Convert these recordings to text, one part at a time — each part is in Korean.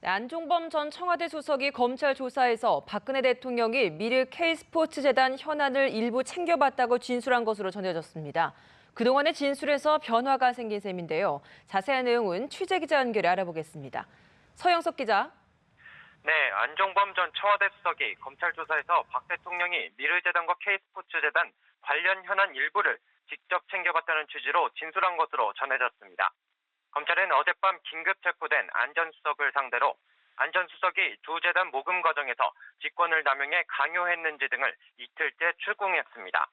네, 안종범 전 청와대 수석이 검찰 조사에서 박근혜 대통령이 미르 K스포츠재단 현안을 일부 챙겨봤다고 진술한 것으로 전해졌습니다. 그동안의 진술에서 변화가 생긴 셈인데요. 자세한 내용은 취재기자 연결해 알아보겠습니다. 서영석 기자. 네, 안종범 전 청와대 수석이 검찰 조사에서 박 대통령이 미르재단과 K스포츠재단 관련 현안 일부를 직접 챙겨봤다는 취지로 진술한 것으로 전해졌습니다. 검찰은 어젯밤 긴급 체포된 안 전 수석을 상대로 안 전 수석이 두 재단 모금 과정에서 직권을 남용해 강요했는지 등을 이틀째 추궁했습니다.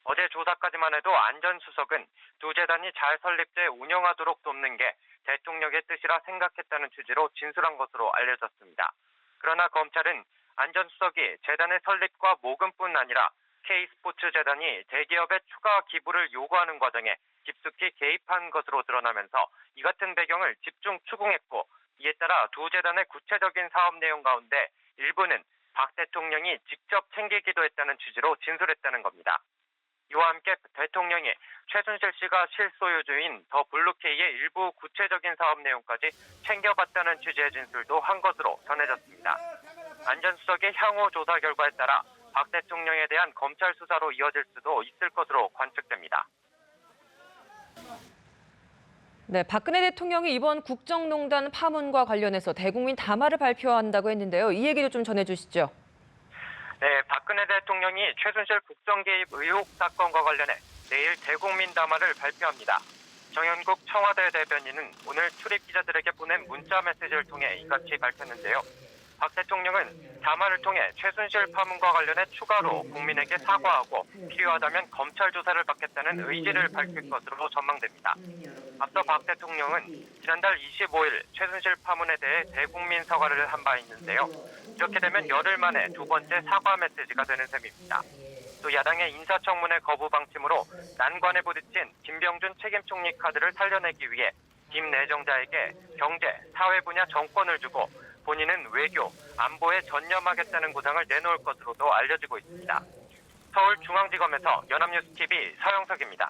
어제 조사까지만 해도 안 전 수석은 두 재단이 잘 설립돼 운영하도록 돕는 게 대통령의 뜻이라 생각했다는 취지로 진술한 것으로 알려졌습니다. 그러나 검찰은 안 전 수석이 재단의 설립과 모금뿐 아니라 K스포츠재단이 대기업의 추가 기부를 요구하는 과정에 깊숙이 개입한 것으로 드러나면서 이 같은 배경을 집중 추궁했고, 이에 따라 두 재단의 구체적인 사업 내용 가운데 일부는 박 대통령이 직접 챙기기도 했다는 취지로 진술했다는 겁니다. 이와 함께 대통령이 최순실 씨가 실소유주인 더 블루케이의 일부 구체적인 사업 내용까지 챙겨봤다는 취지의 진술도 한 것으로 전해졌습니다. 안 전 수석의 향후 조사 결과에 따라 박 대통령에 대한 검찰 수사로 이어질 수도 있을 것으로 관측됩니다. 네, 박근혜 대통령이 이번 국정농단 파문과 관련해서 대국민 담화를 발표한다고 했는데요. 이 얘기도 좀 전해주시죠. 네, 박근혜 대통령이 최순실 국정개입 의혹 사건과 관련해 내일 대국민 담화를 발표합니다. 정연국 청와대 대변인은 오늘 출입 기자들에게 보낸 문자 메시지를 통해 이같이 밝혔는데요. 박 대통령은 담화를 통해 최순실 파문과 관련해 추가로 국민에게 사과하고 필요하다면 검찰 조사를 받겠다는 의지를 밝힐 것으로 전망됩니다. 앞서 박 대통령은 지난달 25일 최순실 파문에 대해 대국민 사과를 한 바 있는데요. 이렇게 되면 열흘 만에 두 번째 사과 메시지가 되는 셈입니다. 또 야당의 인사청문회 거부 방침으로 난관에 부딪힌 김병준 책임총리 카드를 살려내기 위해 김 내정자에게 경제, 사회 분야 정권을 주고 본인은 외교, 안보에 전념하겠다는 구상을 내놓을 것으로도 알려지고 있습니다. 서울중앙지검에서 연합뉴스 TV 서영석입니다.